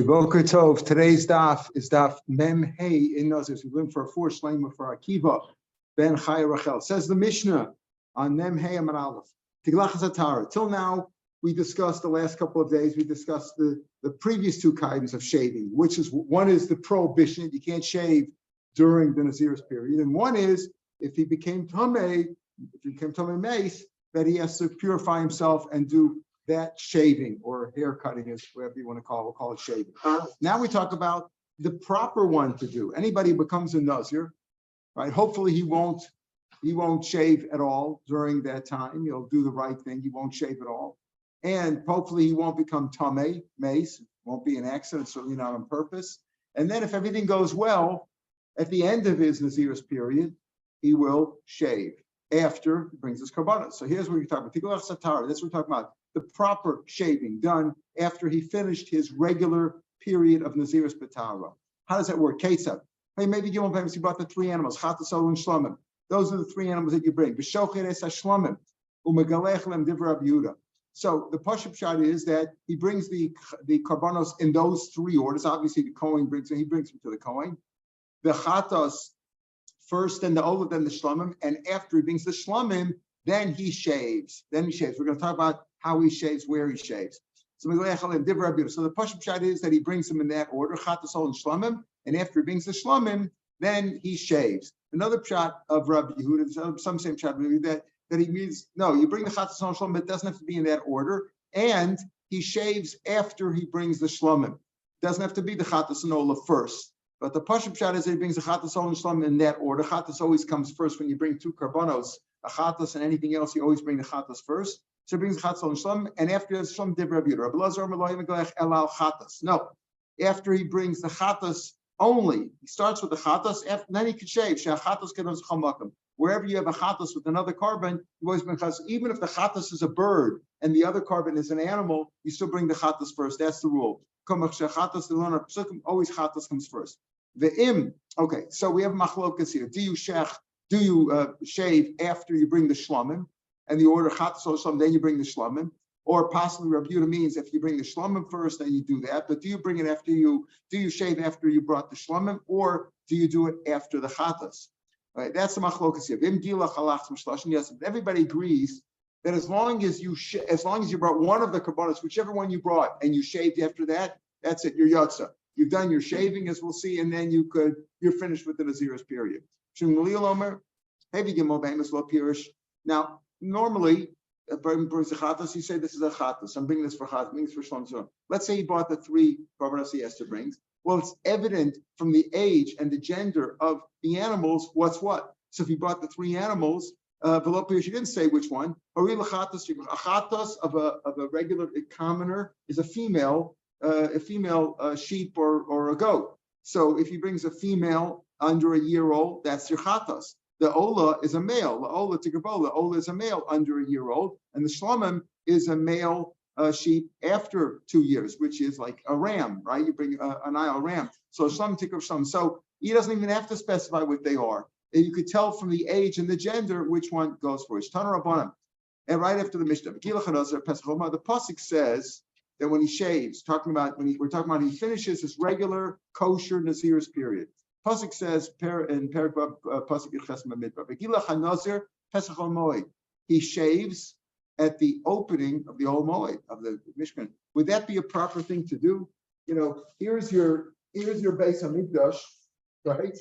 Boker Tov. Today's daf is daf Mem Hey in Nizir. We're going for a 4 shlema for Akiva ben Chai Rachel. Says the Mishnah on Mem Hey Amar Aleph. Tiglachas Atara. Till now, we discussed the last couple of days. We discussed the previous two kinds of shaving, which is one is the prohibition. You can't shave during the Nazir's period, and one is if he became Tamei, Mace, that he has to purify himself and do that shaving or hair cutting, is whatever you want to call it. We'll call it shaving. Now we talk about the proper one to do. Anybody who becomes a Nazir, right? Hopefully he won't shave at all during that time. He'll do the right thing. He won't shave at all. And hopefully he won't become Tamei, Mace. Won't be an accident, certainly not on purpose. And then if everything goes well, at the end of his Nazir's period, he will shave after he brings his korbanos. So here's what we're talking about. Tiglach Satara, that's what we're talking about. The proper shaving done after he finished his regular period of Nazir's Betara. How does that work? Ketzav. Hey, maybe you brought the 3 animals, Chatasol and Shlomim. Those are the 3 animals that you bring. Shlomim, Umegalech Divrei Yehuda. So the Pashup shot is that he brings the korbanos in those 3 orders. Obviously, the Kohen brings them to the Kohen. The Chatas first, then the Olav, then the Shlomim, and after he brings the Shlomim, then he shaves. We're going to talk about how he shaves, where he shaves. So the Pashup shot is that he brings them in that order, Chatasol and Shlomim, and after he brings the Shlomim, then he shaves. Another shot of Rabbi Yehuda, some same shot that he means, no, you bring the Chatasol and Shlomim, but it doesn't have to be in that order, and he shaves after he brings the Shlomim. It doesn't have to be the Chatas and Ola first. But the Pashup shot is that he brings the Chatasol and Shlomim in that order. Chatas always comes first when you bring 2 korbanos, a Chatas and anything else, you always bring the Chatas first. So he brings the Chatasol and Shlomim, and after the Shlomim, Divrei Yehuda. No, after he brings the Chatas only, he starts with the Chatas, then he can shave. Wherever you have a Chatas with another carbon, you always bring Chatas. Even if the Chatas is a bird and the other carbon is an animal, you still bring the Chatas first. That's the rule. Always Chatas comes first. Okay, so we have machlokas here. Do you shave after you bring the Shlomim? And the order Chatas or Shlomim, then you bring the Shlomim. Or possibly Rabbi Yehuda means if you bring the Shlomim first, then you do that. But do you bring it do you shave after you brought the Shlomim, or do you do it after the Chatas? Right, that's the machlokas here. Yes, everybody agrees that as long as you brought one of the korbanos, whichever one you brought, and you shaved after that, that's it. You're yotza. You've done your shaving, as we'll see, and then you're finished with the Nazir's period. Now, normally, brings the Chatas, you say this is a Chatas. I'm bringing this for Chatas, I'm bringing this for Shlom. Let's say he bought the 3 korbanos he has to bring. Well, it's evident from the age and the gender of the animals what's what. So if he bought the 3 animals, she didn't say which one. A Chatas of a regular commoner is a female sheep or a goat. So if he brings a female under a year old, that's your Chatas. The Ola is a male. The Ola Tigabola. Ola is a male under a year old, and the Shlomim is a male sheep after 2 years, which is like a ram, right? You bring an Nile ram. So Shlomim Tikar Shlomim. So he doesn't even have to specify what they are. And you could tell from the age and the gender which one goes first. Tana Rabbanim. And right after the Mishnah, the pasuk says that when he shaves, we're talking about he finishes his regular kosher Nazir's period. Pasuk says in Perek Pasuk Yechesem Midbar, V'gilach HaNazir Pesach HaMoed. He shaves at the opening of the Ol Moed of the Mishkan. Would that be a proper thing to do? Here's your Beis Hamikdash, right?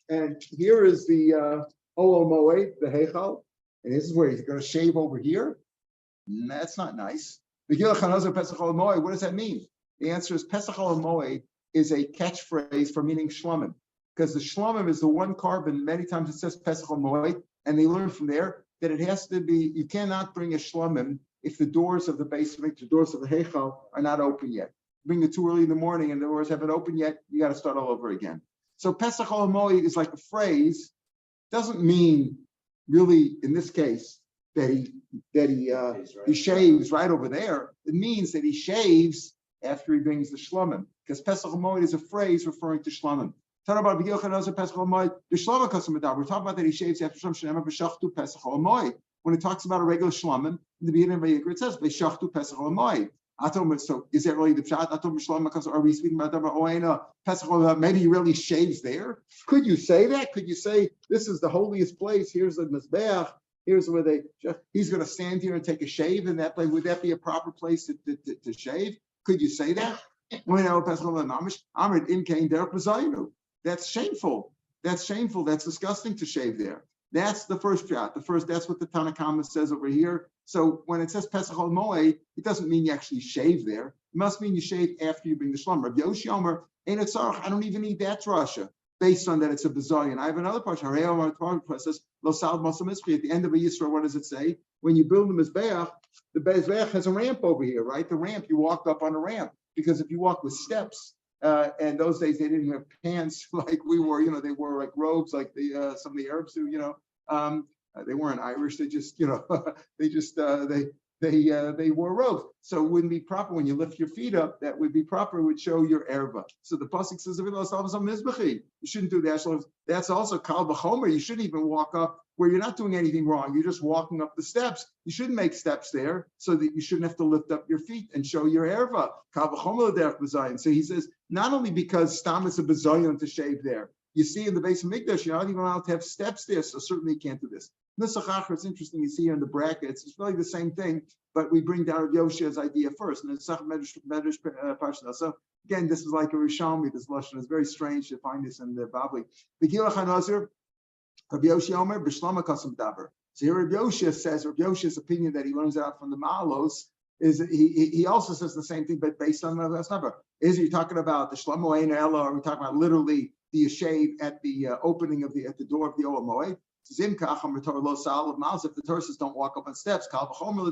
And here is the Ol Moed, the Heichal, and this is where he's going to shave over here. That's not nice. V'gilach HaNazir Pesach Ol Moed. What does that mean? The answer is Pesach Ol Moed is a catchphrase for meaning Shlomim. Because the Shlomim is the one carbon, many times it says Pesach Moed, and they learn from there that it has to be, you cannot bring a Shlomim if the doors of the basement, the doors of the Heichal are not open yet. Bring it too early in the morning and the doors haven't opened yet, you got to start all over again. So Pesach Moed is like a phrase, doesn't mean really in this case that he shaves right over there. It means that he shaves after he brings the Shlomim, because Pesach Moed is a phrase referring to Shlomim. We're talking about that he shaves after Shlom. When it talks about a regular Shlomim, in the beginning of Vayikra, it says V'shachtu Pesach Moed. So is that really the pshat? Are we speaking about Pesach? Maybe he really shaves there. Could you say that? Could you say this is the holiest place? Here's the mizbeach. Here's where he's going to stand here and take a shave in that place. Would that be a proper place to shave? Could you say that? That's shameful. That's shameful. That's disgusting to shave there. That's the first pshat. That's what the Tanakhama says over here. So when it says Pesach al Moed, it doesn't mean you actually shave there. It must mean you shave after you bring the shlom. Rav Yoshi Omer, ain't it tzarich? I don't even need that drasha. Based on that, it's a bazillion. I have another part. Says Lo Sal Mosam Isri. At the end of a Yisra, what does it say? When you build the mizbeach has a ramp over here, right? The ramp, you walk up on a ramp, because if you walk with steps. And those days they didn't have pants like we wore, they wore like robes like some of the Arabs do, they weren't Irish. They just, they wore robes. So it wouldn't be proper when you lift your feet up. That would be proper. It would show your erva. So the pasuk says, you shouldn't do that. That's also kal b'chomer. You shouldn't even walk up where you're not doing anything wrong. You're just walking up the steps. You shouldn't make steps there so that you shouldn't have to lift up your feet and show your erva. Kal b'chomer derech b'zayin. So he says, not only because stam is a b'zayin to shave there. You see in the base of Mikdash, you're not even allowed to have steps there, so certainly you can't do this. It's interesting, you see here in the brackets, it's really the same thing, but we bring down Rav Yoshi's idea first. And it's Medrash Parsha. So again, this is like a Rishalmi, this Lashon. It's very strange to find this in the Babli. Begilach HaNazir, Rav Yoshi Omer, B'shlama Kasam Daber. So here Rav Yoshi says, Rav Yoshi's opinion that he learns out from the Maalos, is he also says the same thing, but based on the last number. Is he talking about the Shlomo Ein Ella, or are we talking about literally the shave at the opening of at the door of the Oel Moed? If the Torah says don't walk up on steps, certainly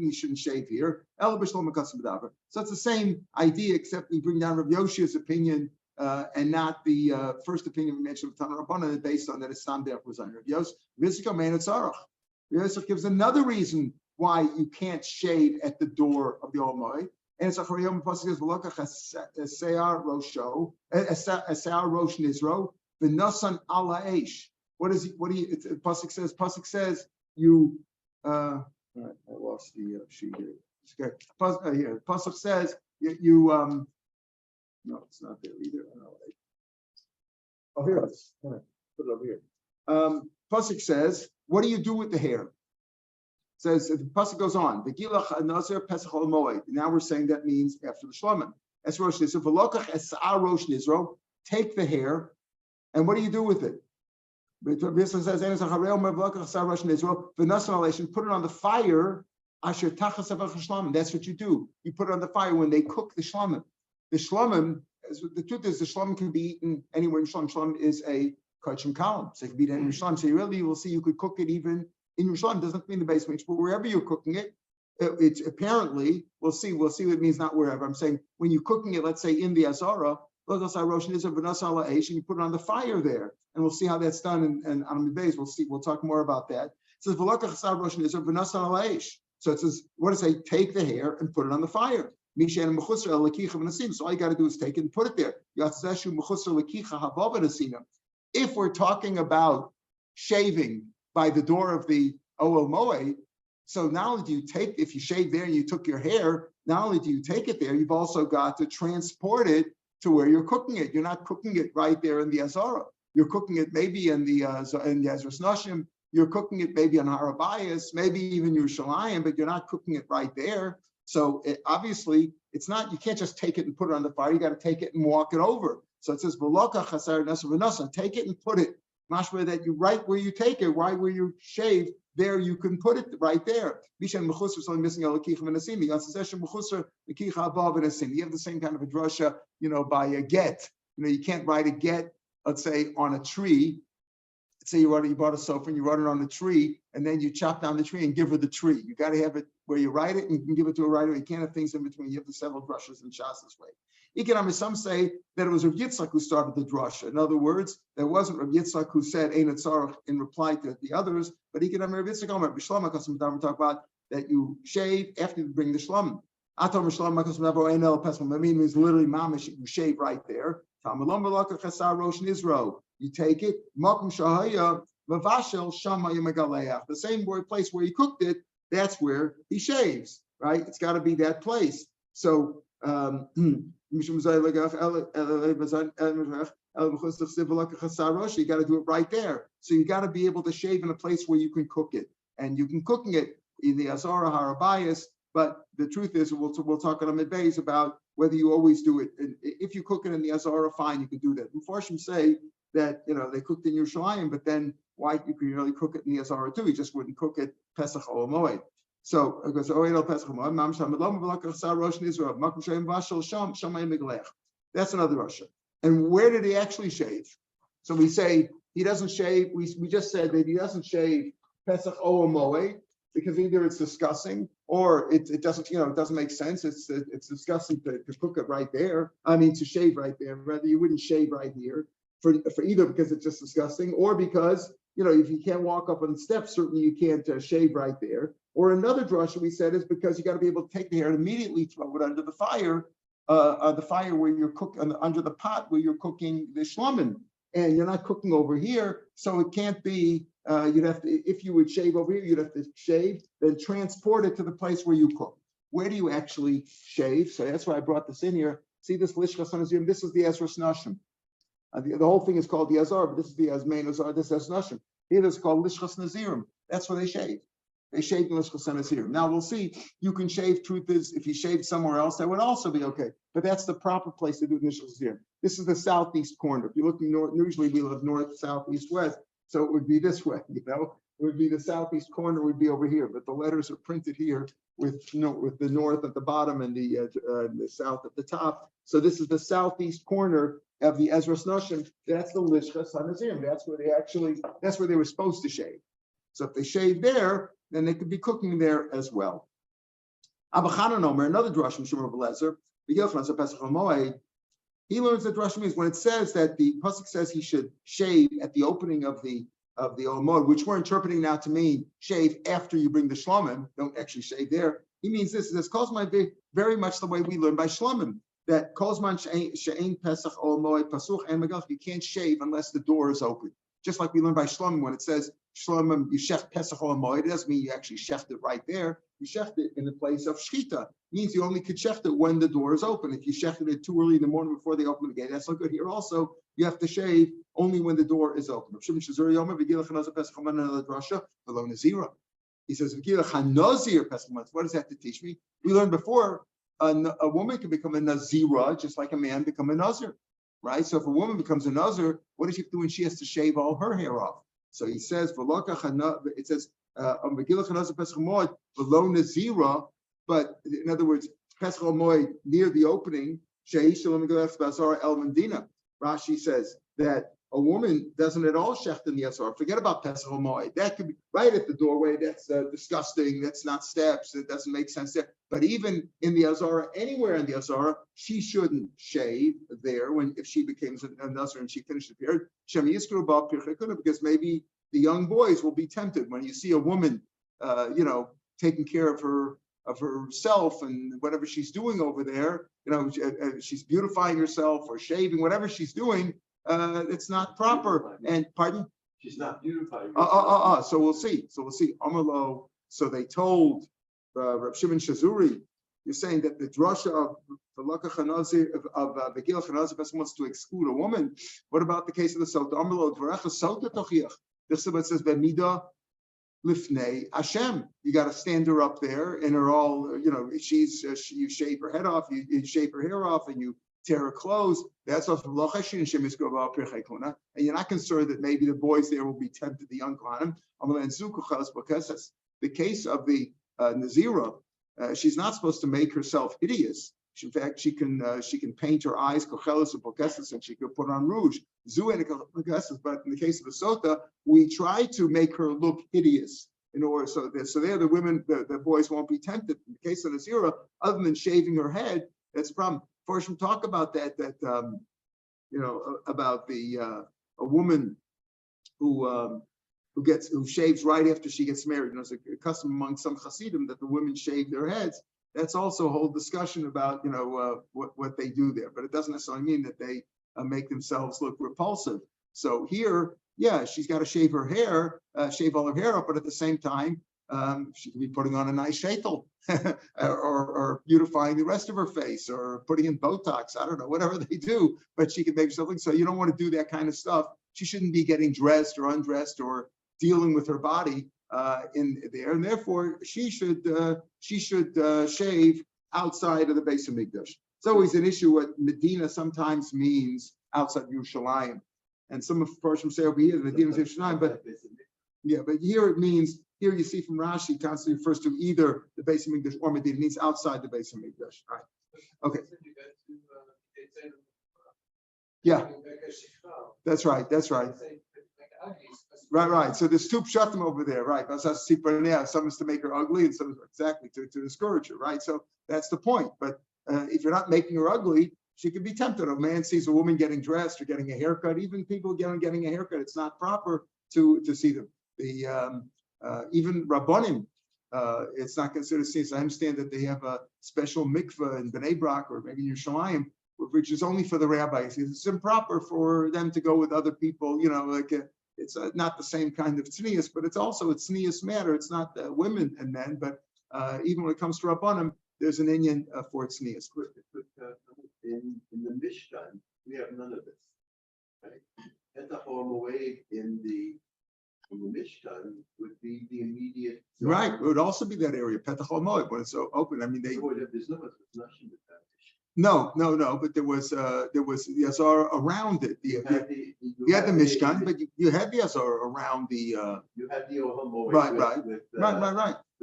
you shouldn't shave here. So it's the same idea, except we bring down Rav Yoshi's opinion and not the first opinion we mentioned of Tana Rabbanan, based on that it's Sam Derech Rav Yosef gives another reason why you can't shave at the door of the Oel Moed. And it's a Choriyom Pasuk says, Se'ar Rosho, Se'ar Rosh Nizro, V'nosan ala Eish. What do you, Pasuk says, you, all right, I lost the sheet here. Okay. Here, Pasuk says, no, it's not there either. Oh, here it is. All right, put it over here. Pasuk says, what do you do with the hair? Says the pasuk goes on. The Gilach Nazir Pesach Al Moed. Now we're saying that means after the Shlomim. Es Rosh Nizro v'lokach es Sa'ar Rosh Nizro. Take the hair, and what do you do with it? Says put it on the fire. Asher tachas avach Shlomim. That's what you do. You put it on the fire when they cook the Shlomim. The Shlomim, the truth is, the Shlomim can be eaten anywhere in Shlomim. Shlomim is a kachim column, so it can be eaten in Shlomim. So you will see you could cook it even in Yerushalayim. Doesn't mean the basement, but wherever you're cooking it, it's apparently, we'll see what it means, not wherever. I'm saying when you're cooking it, let's say in the Azara, and you put it on the fire there, and we'll see how that's done. And on the base, we'll talk more about that. It says, so it says, what does it say? Take the hair and put it on the fire. So all you got to do is take it and put it there. If we're talking about shaving by the door of the Oel Moed, so not only do you take, if you shave there and you took your hair, not only do you take it there, you've also got to transport it to where you're cooking it. You're not cooking it right there in the Azara. You're cooking it maybe in the Ezras Nashim. You're cooking it maybe on Harabayas, maybe even Yerushalayim, but you're not cooking it right there. So obviously, it's not. You can't just take it and put it on the fire. You got to take it and walk it over. So it says, take it and put it. Mashma that you right where you take it, right where you shave, there you can put it right there. You have the same kind of a drasha, by a get. You can't write a get, let's say, on a tree. Let's say you bought a sofa and you wrote it on a tree, and then you chop down the tree and give her the tree. You got to have it where you write it and you can give it to a writer. You can't have things in between. You have the several drushes in Shas this way. Some say that it was Rav Yitzchak who started the drasha. In other words, there wasn't Rav Yitzchak who said Ein Tzarech in reply to the others, but Rav Yitzchak Omer B'Shlama Kasam Davar talk about that you shave after you bring the Shlomim. Atom B'Shlama Kasam Davar Ein El Pesach Mamin means literally mamish. You shave right there. You take it. Makom Shahaya Vavashel Shama Yemegaleach. The same place where he cooked it, that's where he shaves. right? It's got to be that place. So you got to do it right there. So you got to be able to shave in a place where you can cook it, and you can cooking it in the Azara Harabayas. But the truth is, we'll talk on Midbays about whether you always do it. And if you cook it in the Azara, fine, you can do that. And Farshim say that they cooked in Yerushalayim, but then why you can really cook it in the Azara too? You just wouldn't cook it Pesach or Moed. So it goes that's another Russia. And where did he actually shave? So we say he doesn't shave. We just said that he doesn't shave Pesach or Moed because either it's disgusting or it doesn't it doesn't make sense. It's disgusting to cook it right there. I mean to shave right there. Rather you wouldn't shave right here for either because it's just disgusting or because if you can't walk up on the steps, certainly you can't shave right there. Or another drasha we said is because you got to be able to take the hair and immediately throw it under the fire where you're cooking, under the pot where you're cooking the shlomin, and you're not cooking over here, so it can't be. You'd have to, if you would shave over here, you'd have to shave, then transport it to the place where you cook. Where do you actually shave? So that's why I brought this in here. See this lishkas hanazim. This is the Ezras Nashim. The whole thing is called the Azar, but this is the Azmain Azar. This is Nashim. Here it's called lishkas nazirim. That's where they shave. They shave in lishkas nazirim. Now we'll see. You can shave. Truth is, if you shaved somewhere else, that would also be okay. But that's the proper place to do lishkas nazirim. This is the southeast corner. If you're looking north, usually we live north, south, east, west. So it would be this way. It would be the southeast corner would be over here. But the letters are printed here with the north at the bottom and the south at the top. So this is the southeast corner of the Ezras Nashim. That's the lishkas hanazim. That's where they were supposed to shave. So if they shave there, then they could be cooking there as well. Abachanan Omer, another drashim Shimon of Lezer, he learns that drashim means when it says that the pasuk says he should shave at the opening of the Omod, which we're interpreting now to mean shave after you bring the shlomim, don't actually shave there. He means this. This Kozman very much the way we learn by shlomim. That Kozman she'ein Pesach or Moed Pasuch and Megalch, you can't shave unless the door is open. Just like we learn by Shlomim when it says Shlomim you shech Pesach or Moed, it doesn't mean you actually shecht it right there. You shecht it in the place of Shchita. It means you only could shecht it when the door is open. If you shechted it too early in the morning before they open the gate, that's not good. Here also, you have to shave only when the door is open. He says, what does that to teach me? We learned before a woman can become a Nazira just like a man become a Nazir, right? So if a woman becomes a Nazir, what does she have to do when she has to shave all her hair off? So he says, it says, Nazira, but in other words, Pesach Moed near the opening, Rashi says that a woman doesn't at all shecht in the Azar. Forget about Pesach Moed. That could be right at the doorway. That's disgusting. That's not steps. It doesn't make sense there. But even in the Azara, anywhere in the Azara, she shouldn't shave there if she becomes a Nazir and she finished the period. Because maybe the young boys will be tempted when you see a woman, taking care of herself and whatever she's doing over there. She's beautifying herself or shaving, whatever she's doing. It's not proper. And pardon? She's not beautifying. So we'll see. Amalo. So they told Rav Shimon Shazuri, you're saying that the drasha of the Lakach Hanazir of Begil Hanazir wants to exclude a woman. What about the case of the Sota? Amalo Dvaracha Sota Tochiach. This is what says Bemida Lifnei Hashem. You got to stand her up there in her all. You shave her head off, you shave her hair off, and you tear her clothes. That's also and you're not concerned that maybe the boys there will be tempted, the young Kohanim. The case of the Nazira, she's not supposed to make herself hideous. In fact, she can paint her eyes, and she could put on rouge. But in the case of the Sota, we try to make her look hideous in order so there the women, the boys won't be tempted. In the case of Nazira, other than shaving her head, that's a problem. First, we talk about that about a woman who shaves right after she gets married. There's a custom among some Hasidim that the women shave their heads. That's also a whole discussion about what they do there, but it doesn't necessarily mean that they make themselves look repulsive. So here, she's got to shave her hair, shave all her hair up, but at the same time, She could be putting on a nice sheitel or beautifying the rest of her face or putting in Botox. I don't know, whatever they do, but she can make something. So you don't want to do that kind of stuff. She shouldn't be getting dressed or undressed or dealing with her body in there, and therefore she should shave outside of the Beis Hamikdash. It's always an issue what Medina sometimes means outside Yerushalayim, and some of Persians say over here Medina is Yerushalayim, but yeah, but here it means, here you see from Rashi constantly refers to either the Beis Hamikdash or Medina. It means outside the Beis Hamikdash. Right? Okay. Yeah, that's right. That's right. Right. So there's two pshatim over there, right? Some is to make her ugly, and some is exactly to discourage her, right? So that's the point. But if you're not making her ugly, she could be tempted. A man sees a woman getting dressed or getting a haircut. Even people getting a haircut, it's not proper to see them. Even Rabbonim, it's not considered since. I understand that they have a special mikveh in Bnei Brak or maybe in Yerushalayim, which is only for the rabbis. It's improper for them to go with other people. It's not the same kind of tznius, but it's also a tznius matter. It's not women and men, but even when it comes to Rabbonim, there's an inyan for tznius. In the Mishkan, we have none of this. Right? Away in the Mishkan would be the immediate. Right, it would also be that area, Petach HaMoed, when it's so open. I mean, there's no nothing with that. No, but there was the Azar around it. You had the Mishkan, but you had the Azar around the. You had the Ohel Moed. Right. With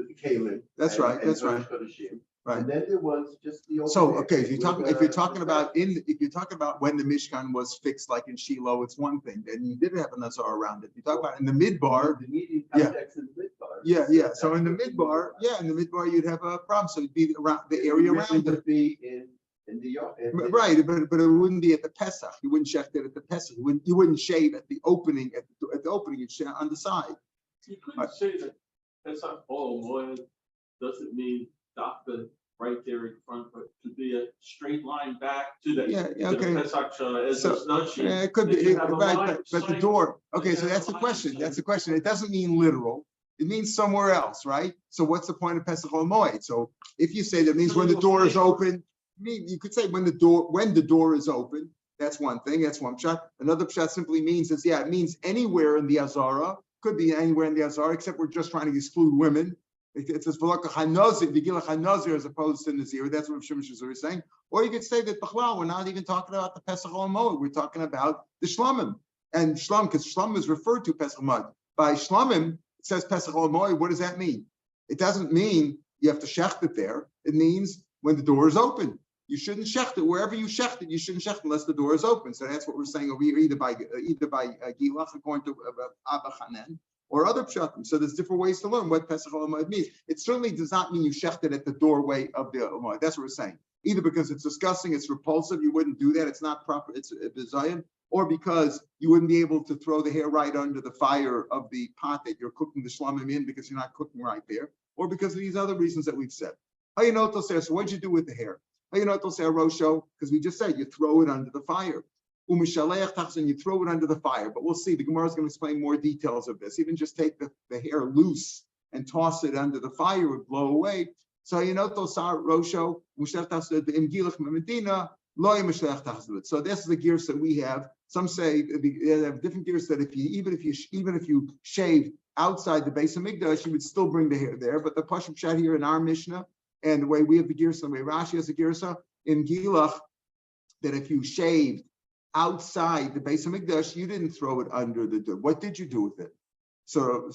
the Kalim. That's right. Right. And then there was just the. So okay, if you're talking about when the Mishkan was fixed, like in Shiloh, it's one thing. Then you didn't have an Azar around it. You talk about in the Midbar. The immediate context in the Midbar. Yeah. So in the Midbar, you'd have a problem. So it'd be around the area around it. Be in the yard. Right, but it wouldn't be at the Pesach. You wouldn't shecht it at the Pesach. You wouldn't shave at the opening. At the opening, you'd shave on the side. You couldn't say that Pesach Moed doesn't mean Dapim right there in front, but to be a straight line back to the Pesach it could be right, but the door. Okay, so that's the question. It doesn't mean literal. It means somewhere else, right? So what's the point of Pesach Moed? So if you say that means when the door is open. You could say when the door is open. That's one thing. That's one pshat. Another pshat simply means it means anywhere in the Azara. Could be anywhere in the Azara, except we're just trying to exclude women. It says v'laka hanazir, v'gilach hanazir, as opposed to Nazir. That's what Shimon Shazur is saying. Or you could say that we're not even talking about the Pesach Moed. We're talking about the Shlamim and Shlam, because Shlam is referred to Pesach Moed. By Shlamim, it says Pesach Moed. What does that mean? It doesn't mean you have to shecht it there. It means when the door is open. You shouldn't shecht it. Wherever you shecht it, you shouldn't shecht unless the door is open. So that's what we're saying over here, either by Gilach, according to Abba Hanan, or other pshatim. So there's different ways to learn what Pesach Moed means. It certainly does not mean you shecht it at the doorway of the Moed. That's what we're saying. Either because it's disgusting, it's repulsive, you wouldn't do that, it's not proper, it's a bizayon, or because you wouldn't be able to throw the hair right under the fire of the pot that you're cooking the shlamim in because you're not cooking right there, or because of these other reasons that we've said. So what'd you do with the hair? Rosho, because we just said you throw it under the fire. And you throw it under the fire. But we'll see. The Gemara is going to explain more details of this. Even just take the hair loose and toss it under the fire, it would blow away. So Rosho, so this is the gears that we have. Some say they have different gears that even if you shave outside the Beis Hamikdash, you would still bring the hair there. But the Pashut Pshat here in our Mishnah, and the way we have the girsa, the way Rashi has the girsa in Gilach, that if you shaved outside the Beis Hamikdash, you didn't throw it under the door. What did you do with it? So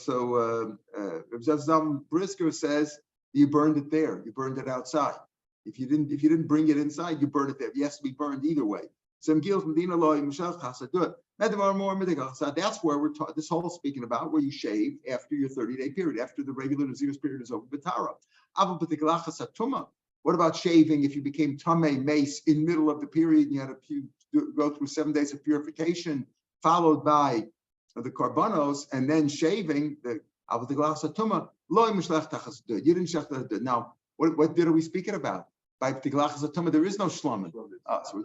Rav Zam Brisker says you burned it there. You burned it outside. If you didn't bring it inside, you burned it there. It has to be burned either way. So that's where we're talking. This whole speaking about where you shave after your 30-day period, after the regular Nazir's period is over. What about shaving if you became tamei mace in middle of the period and you had to go through 7 days of purification, followed by the karbanos, and then shaving the avotaglasatuma? You didn't shech the. Now, what did are we speaking about? By Ptiglachas there is no shlamim. So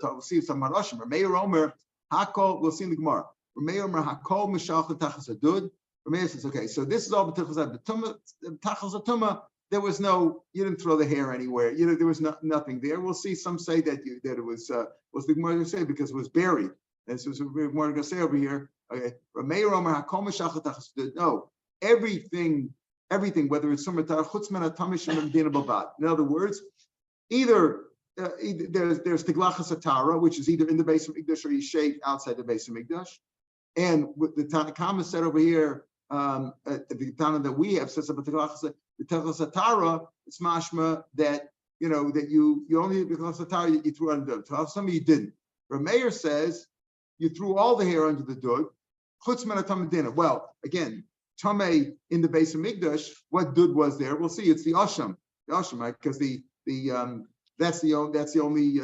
we'll see some marashim. Rav Meir Omer Hakol. We'll see in the Gemara. Rav Meir Omer Hakol Mishach L'Tachas Adud Rav Meir says, okay, so this is all b'tichas tumah. There was no, you didn't throw the hair anywhere. There was nothing there. We'll see. Some say that it was the Gemara going to say because it was buried. And so we're going to say over here. Okay, Rav Meir Omer hakol meshachas tachas. No, everything, whether it's sumratar chutz men atamish and medina bavad. In other words, either there's tiglachas atara, which is either in the base of Mikdash or you shave outside the base of Mikdash. And what the Tanakama said over here, the Tana that we have says about the tiglachas atara, it's mashma that that you only the tiglachas atara you threw under the dud. Some of you didn't. Rav Meir says you threw all the hair under the dud. Chutz men atam medina. Well, again, tamei in the base of Mikdash, what dud was there? We'll see. It's the asham, right? Because that's the only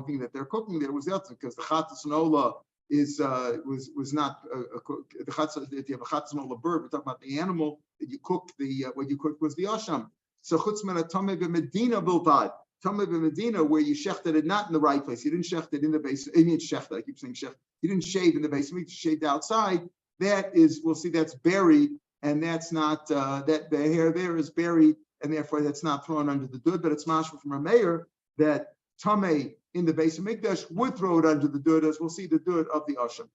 thing that they're cooking there was the other, because the chatas and ola was not the chatas. If you have a chatas and ola bird, we're talking about the animal that you cooked. What you cooked was the asham. So chutz men atamei b'medina bilvad. Tamei b'medina, where you shechted it not in the right place. You didn't shecht it in the base. I mean shechted. I keep saying shecht. You didn't shave in the base. You shaved outside. That is, we'll see, that's buried, and that's not that the hair there is buried, and therefore that's not thrown under the dud. But it's mashma from a mayor that tamei in the base of Mikdash would throw it under the dud, as we'll see the dud of the asham.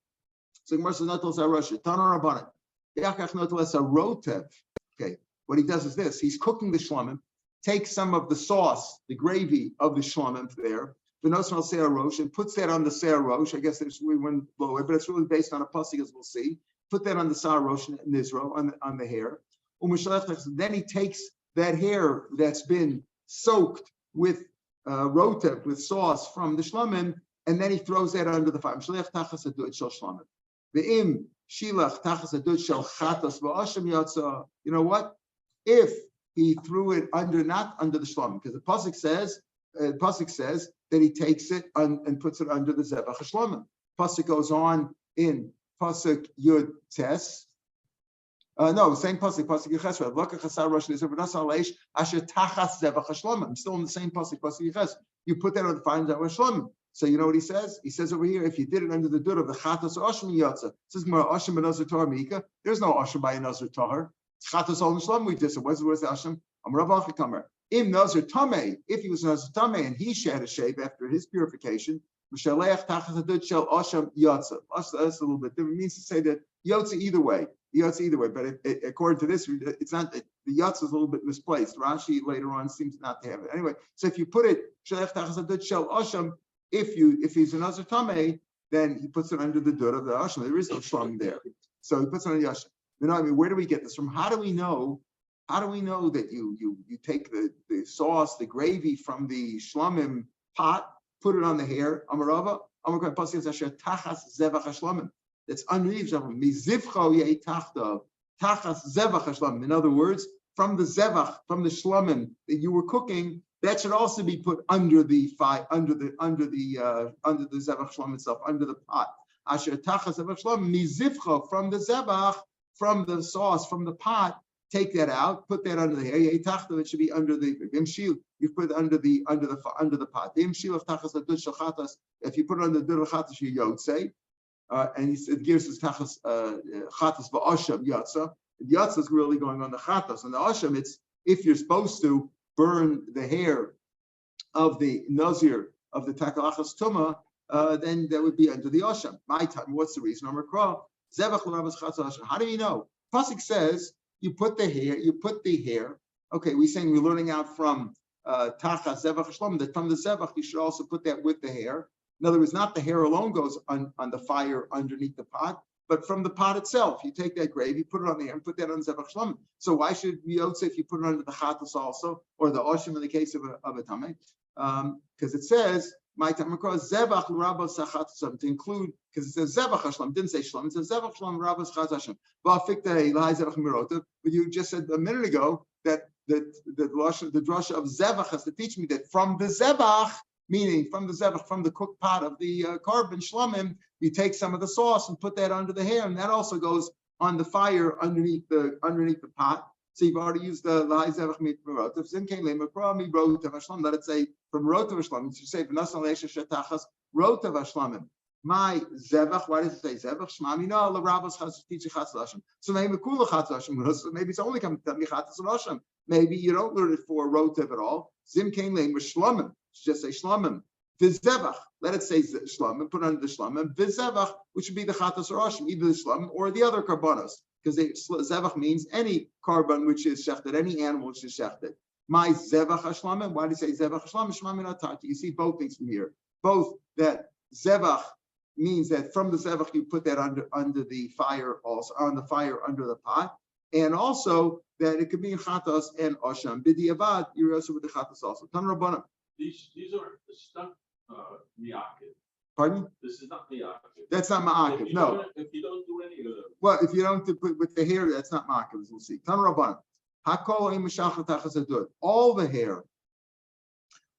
So Gemara says not Russia. Tanar Rabbanan. Yachach notelas a rotev. Okay, what he does is this: he's cooking the shlamim, takes some of the sauce, the gravy of the shlamim there, v'nosmal se'ar rosh, and puts that on the se'ar rosh. I guess we went lower, but it's really based on a pasuk, as we'll see. Put that on the se'ar rosh in Israel, on the hair. Then he takes that hair that's been soaked with rotev, with sauce from the shlamim, and then he throws that under the fire. Shlech tachas adud shel shlamim. Ve'im shilach tachas adud shel chatas v'asham yatsa. You know what? If he threw it not under the shlamim, because the pasuk says that he takes it and puts it under the zevach shlamim. Pasuk goes on in pasuk yud tes. Same pasuk Yechesra. Look at Chasar Rosh Nizir v'Nasal Leish Asher Tachas Zevach Shlamim. I'm still in the same pasuk Yechesra. You put that on the fire Zevach Shlamim. So you know what he says? He says over here, if you did it under the dud of the Chatas or Asham Yatza, it says Gemara Asham and Nazir Tahar Mika. There's no Asham by a Nazir Tahar. It's Chatas Ol Shlamim. We just said, where's the Asham? I'm Rav Achikamer. Im Nazir Tamei. If he was Nazir Tamei and he had a shave after his purification, M'Shalech Tachas Adud Shel Asham Yatza. That's a little bit different. It means to say that Yatza either way. Yatz either way, but according to this, it's not. The yatz is a little bit misplaced. Rashi later on seems not to have it. Anyway, so if you put it shalech tachas adud shel asham, if he's an nazir tamei, then he puts it under the dud of the asham. There is no shlam there, so he puts it on the asham. You know, where do we get this from? How do we know that you take the sauce, the gravy from the shlamim pot, put it on the hair? Amarava, Amakar pasuk asher tachas zevach shlamim. That's underneath mizivcho yeitachta tachas zevach hashlamim. In other words, from the zevach, from the shlamim that you were cooking, that should also be put under the fire, under the zevach shlamim itself, under the pot. Asher tachas zevach shlamim mizivcho, from the zevach, from the sauce, from the pot. Take that out, put that under the hair. Yeitachta, it should be under the imshil. You put it under the pot. The imshil of tachas adud shel chatas. If you put it under the dud shel chatas, you yotzei. And it gives us tachas chatas va'asham yatsa. The yatsa is really going on the chatas, and the asham, it's if you're supposed to burn the hair of the nazir of the takalachas tuma, then that would be under the asham. My time. What's the reason? Zevach l'rabas chatas asham. How do we know? Pasuk says you put the hair. Okay, we're saying we're learning out from tachas zevach shlam that from the zevach you should also put that with the hair. In other words, not the hair alone goes on the fire underneath the pot, but from the pot itself. You take that gravy, put it on the hair, and put that on zevach shlamim. So why should you say if you put it under the chatas also, or the oshim in the case of a tamei? Because it says, my tamakor zevach l'rabos chatasam, to include, because it says zevach hashlam, didn't say shlam, it says zevach shlam rabos chatasam. But you just said a minute ago that the drasha of zevach has to teach me that from the zevach, meaning from the zevach, from the cooked pot of the carbon shlamim, you take some of the sauce and put that under the hair, and that also goes on the fire underneath the pot. So you've already used the lahai zevach mit merotav. Zin kein lemakra mi rotav hashlam. Let it say from rotav hashlam. You say v'nasan leisha shetachas rotav hashlamim. My zevach, why does it say zevach? Shmami no, the rabbis teach chatz lashon. So maybe kula chatz lashon. So maybe it's only coming to me chatz lashon. Maybe you don't learn it for rotev at all. Zim came lane with shlomim. Just say shlomim. V'zevach. Let it say shlomim. Put under the shlomim. V'zevach, which would be the chatz lashon, either the shlomim or the other karbanos, because zevach means any carbon which is shechted, any animal which is shechted. My zevach hashlamim. Why do you say zevach hashlamim? Shmami natati. You see both things from here. Both that zevach means that from the zevach you put that under the fire, also on the fire under the pot, and also that it could be in chatas and osham. B'diavad, you're also with the chatas also. Tan rabbanim. These are stuff miyakid. Pardon? This is not miyakid. That's not ma'akiv. No. If you don't do any of them. Well, if you don't put with the hair, that's not ma'akiv, as we'll see. Tan rabbanim. All the hair,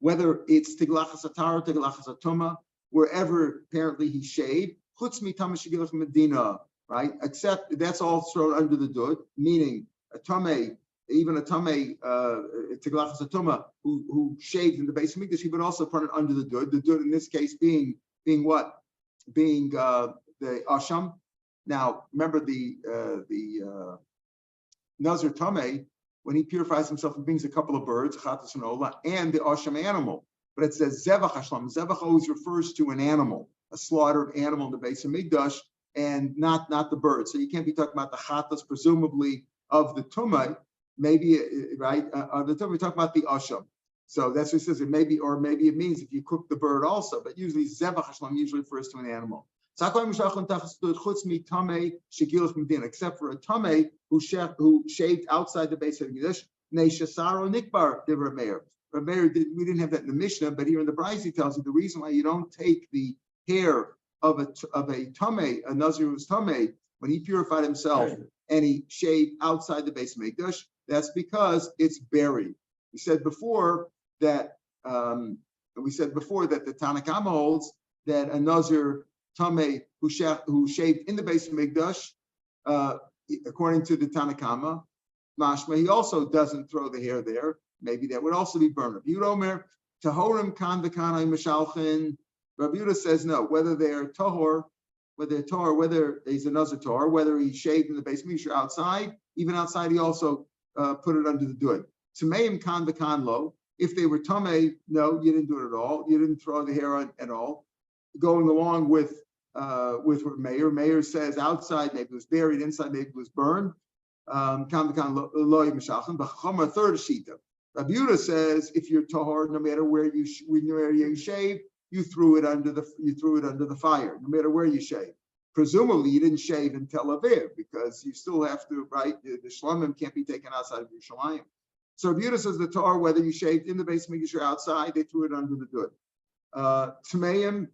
whether it's tiglachas atar or tiglachas atuma, wherever apparently he shaved, chutz mitama shegilach medina, right? Except that's all thrown under the dud, meaning a tame, even a tame tiglachas atuma who shaved in the base of mikdash, he would also put it under the dud. The dud in this case being what? Being the asham. Now remember the Nazir Tameh, when he purifies himself, he brings a couple of birds, chatas and ola, and the asham animal. But it says zevach hashlam. Zevach always refers to an animal, a slaughtered animal in the base of Mikdash, and not the bird. So you can't be talking about the chatas, presumably of the tumah, maybe right of the tumah. We're talking about the asham. So that's what it says. It maybe it means if you cook the bird also. But usually zevach hashlam usually refers to an animal. Except for a tameh who shaved outside the base of Mikdash. Nikbar de Rav Meir. Rav Meir we didn't have that in the Mishnah, but here in the Brayz he tells you the reason why you don't take the hair of a tameh, a Nazir who's tameh, when he purified himself and he shaved outside the base of Mikdash, that's because it's buried. We said before that the Tanna Kama holds that a Nazir Tameh who shaved in the base of Mikdash, according to the Tanna Kama, mashma, he also doesn't throw the hair there. Maybe that would also be burned. Yudomer tahorim kan v'kanai mishalchin. Rabbi Yehuda says no. Whether they're tahor, whether he's a nazir tahor, whether he shaved in the base of Mikdash outside, even outside, he also put it under the dud. Tameim kan v'kan lo. If they were tamei, no, you didn't do it at all. You didn't throw the hair on at all. Going along with what Meir says, outside maybe it was buried, inside maybe it was burned. Third shita. Rabbi Yehuda says if you're tahor, no matter where you shave, you threw it under the fire, no matter where you shave. Presumably, you didn't shave in Tel Aviv because you still have to, right? The shlomim can't be taken outside of Yerushalayim. So Rabbi Yehuda says the tahor, whether you shaved in the base of Mikdash or outside, they threw it under the dud. Tameim,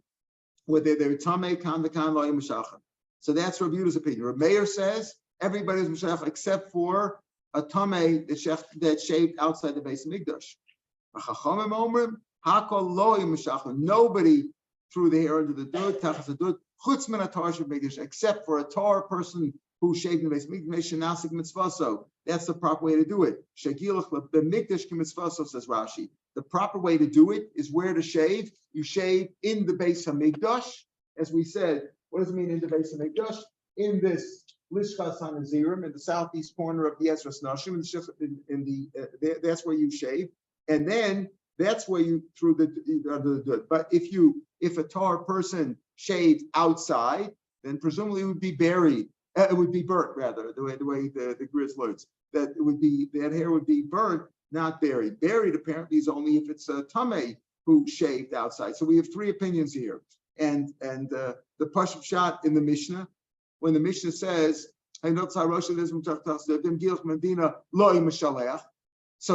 whether they're tamei kan v'kan lo yimshachem. So that's Rabbi Yehuda's opinion. Rav Meir says everybody's mishach except for a tamei that shaved outside the base of Mikdash. Chachamim omrim hakol lo yimshachem. Nobody threw the hair under the dud, tachas the dud, chutz min atar shel Mikdash, except for a tar person who shaved in the base of Mikdash shenasik mitzvaso. That's the proper way to do it. Shagilach b'mikdash k'mitzvaso, says Rashi. The proper way to do it is where to shave. You shave in the base of Mikdash, as we said. What does it mean in the base of Mikdash? In this Lishchas HaNazirim, in the southeast corner of the Ezras Nashim, that's where you shave, and then that's where you threw under the dud. But if a tar person shaved outside, then presumably it would be buried. It would be burnt, rather, the way the Grizz learns. That hair would be burnt, not buried. Buried apparently is only if it's a tamei who shaved outside. So we have three opinions here. And the Pashup shot in the Mishnah, when the Mishnah says, so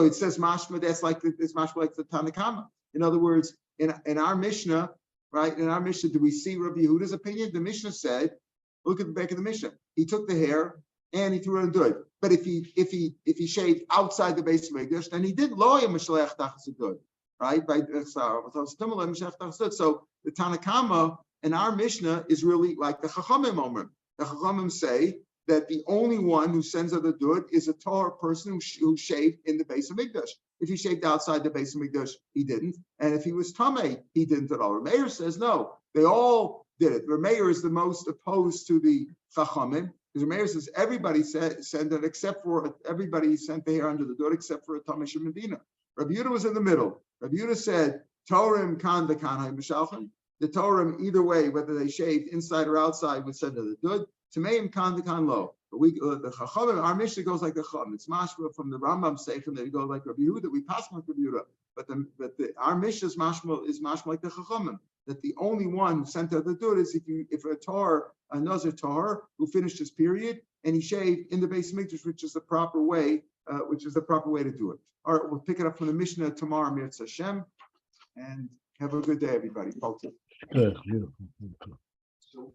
it says mashma, that's like it's mashma like the Tanna Kama. In other words, in our Mishnah, right? In our Mishnah, do we see Rabbi Yehuda's opinion? The Mishnah said, look at the back of the Mishnah. He took the hair and he threw it in dud. But if he shaved outside the base of Mikdash, then he did lo yimshaleach tachas dud, right? So the Tanna Kama in our Mishnah is really like the Chachamim Omer. The Chachamim say that the only one who sends out the dud is a Torah person who shaved in the base of Mikdash. If he shaved outside the base of Mikdash, he didn't. And if he was Tameh, he didn't at all. Rav Meir says no, they all did it. Rav Meir is the most opposed to the Chachamim, because Rav Meir says everybody sent it except for, everybody sent the hair under the door except for a Tameh Shemedina. Rabbi Yehuda was in the middle. Rabbi Yehuda said, Torim kan the kanai mishalchem. The Torim, either way, whether they shaved inside or outside, would send to the dud. Tameim kan the kan lo. The Chachamim, our Mishnah goes like the Chacham. It's mashma from the Rambam Seichem that we go like Rabbi Yehuda. We pass like Rabbi Yehuda, but our Mishnah is mashma like the Chachamim. That the only one who sent to the dud is if a Nazir Tahor who finished his period and he shaved in the base of Mikdash, which is the proper way. To do it. All right, we'll pick it up from the Mishnah tomorrow, Mirz Hashem, and have a good day, everybody. Good. So,